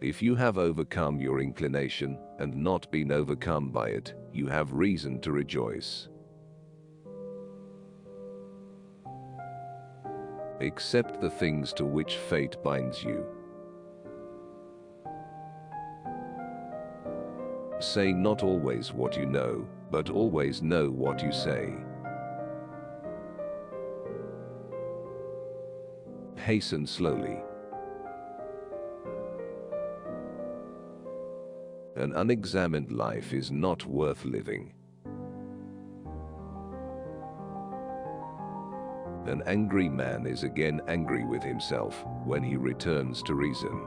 If you have overcome your inclination and not been overcome by it, you have reason to rejoice. Accept the things to which fate binds you. Say not always what you know, but always know what you say. Hasten slowly. An unexamined life is not worth living. An angry man is again angry with himself when he returns to reason.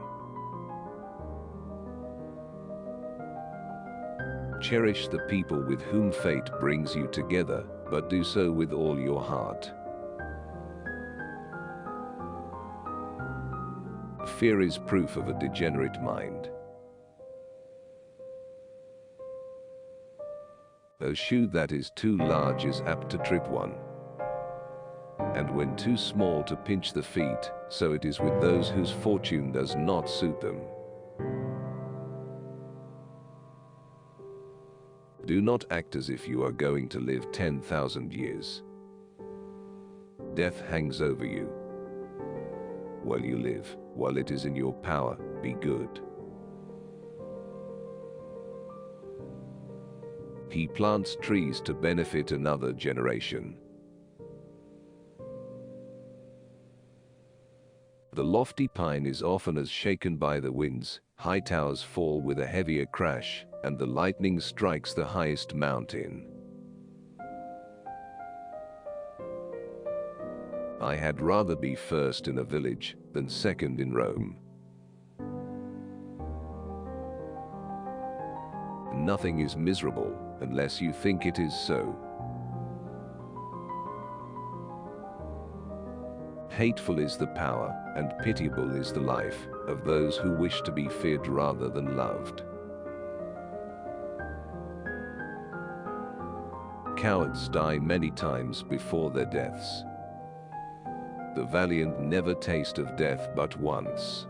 Cherish the people with whom fate brings you together, but do so with all your heart. Fear is proof of a degenerate mind. A shoe that is too large is apt to trip one. And when too small to pinch the feet, so it is with those whose fortune does not suit them. Do not act as if you are going to live 10,000 years. Death hangs over you. While you live, while it is in your power, be good. He plants trees to benefit another generation. The lofty pine is often as shaken by the winds, high towers fall with a heavier crash, and the lightning strikes the highest mountain. I had rather be first in a village than second in Rome. Nothing is miserable unless you think it is so. Hateful is the power, and pitiable is the life, of those who wish to be feared rather than loved. Cowards die many times before their deaths. The valiant never taste of death but once.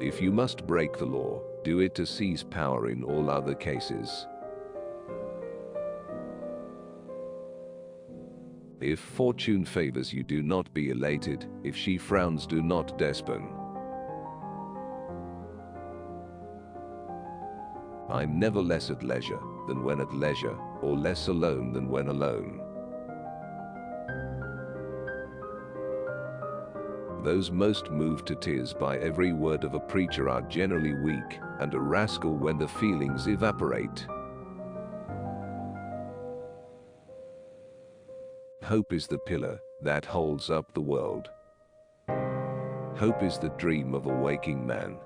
If you must break the law, do it to seize power in all other cases. If fortune favors you, do not be elated. If she frowns, do not despair. I'm never less at leisure than when at leisure, or less alone than when alone. Those most moved to tears by every word of a preacher are generally weak, and a rascal when the feelings evaporate. Hope is the pillar that holds up the world. Hope is the dream of a waking man.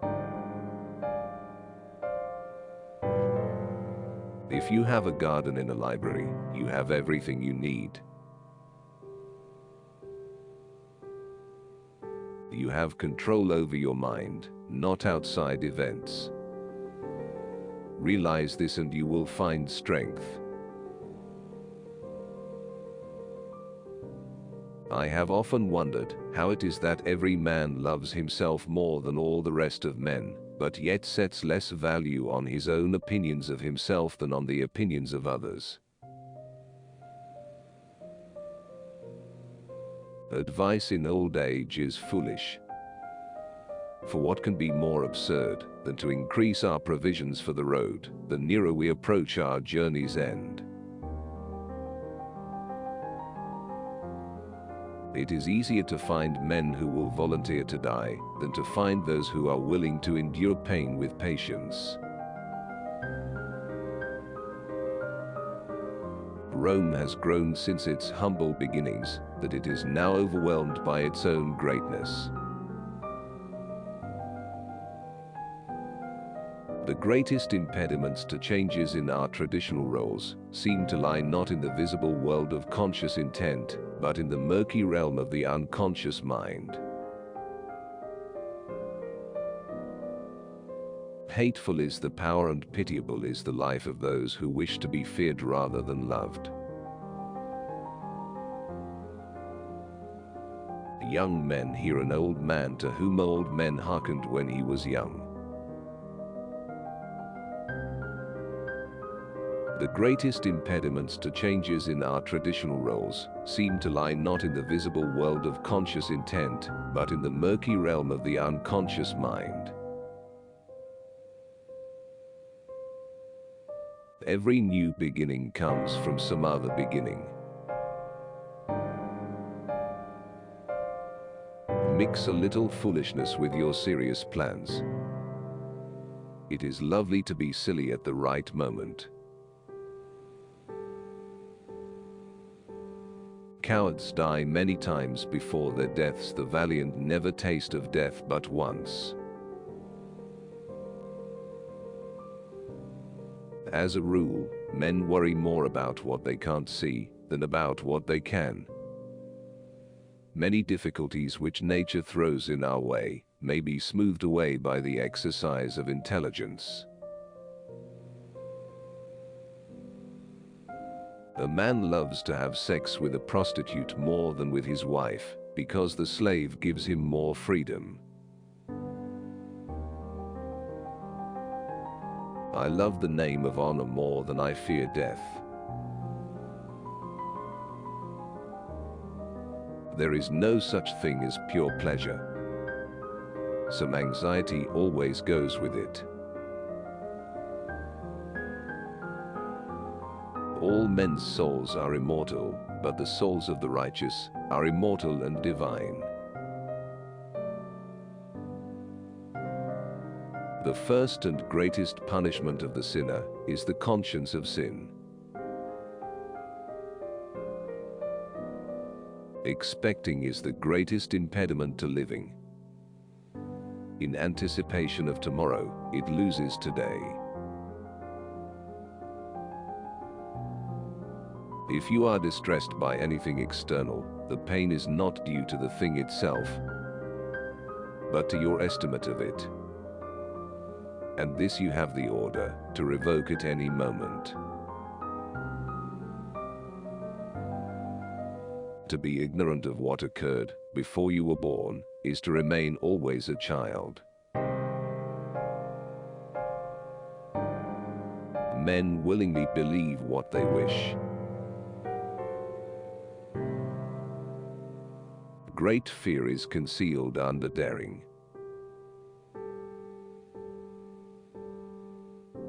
If you have a garden in a library, you have everything you need. You have control over your mind, not outside events. Realize this and you will find strength. I have often wondered how it is that every man loves himself more than all the rest of men, but yet sets less value on his own opinions of himself than on the opinions of others. Advice in old age is foolish. For what can be more absurd than to increase our provisions for the road, the nearer we approach our journey's end? It is easier to find men who will volunteer to die than to find those who are willing to endure pain with patience. Rome has grown since its humble beginnings, that it is now overwhelmed by its own greatness. The greatest impediments to changes in our traditional roles seem to lie not in the visible world of conscious intent, but in the murky realm of the unconscious mind. Hateful is the power and pitiable is the life of those who wish to be feared rather than loved. Young men hear an old man to whom old men hearkened when he was young. The greatest impediments to changes in our traditional roles seem to lie not in the visible world of conscious intent, but in the murky realm of the unconscious mind. Every new beginning comes from some other beginning. Mix a little foolishness with your serious plans. It is lovely to be silly at the right moment. Cowards die many times before their deaths. The valiant never taste of death but once. As a rule, men worry more about what they can't see than about what they can. Many difficulties which nature throws in our way may be smoothed away by the exercise of intelligence. A man loves to have sex with a prostitute more than with his wife, because the slave gives him more freedom. I love the name of honor more than I fear death. There is no such thing as pure pleasure. Some anxiety always goes with it. All men's souls are immortal, but the souls of the righteous are immortal and divine. The first and greatest punishment of the sinner is the conscience of sin. Expecting is the greatest impediment to living. In anticipation of tomorrow, it loses today. If you are distressed by anything external, the pain is not due to the thing itself, but to your estimate of it. And this you have the order to revoke at any moment. To be ignorant of what occurred before you were born is to remain always a child. Men willingly believe what they wish. Great fear is concealed under daring.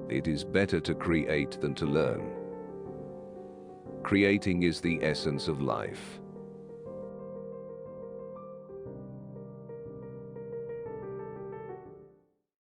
It is better to create than to learn. Creating is the essence of life.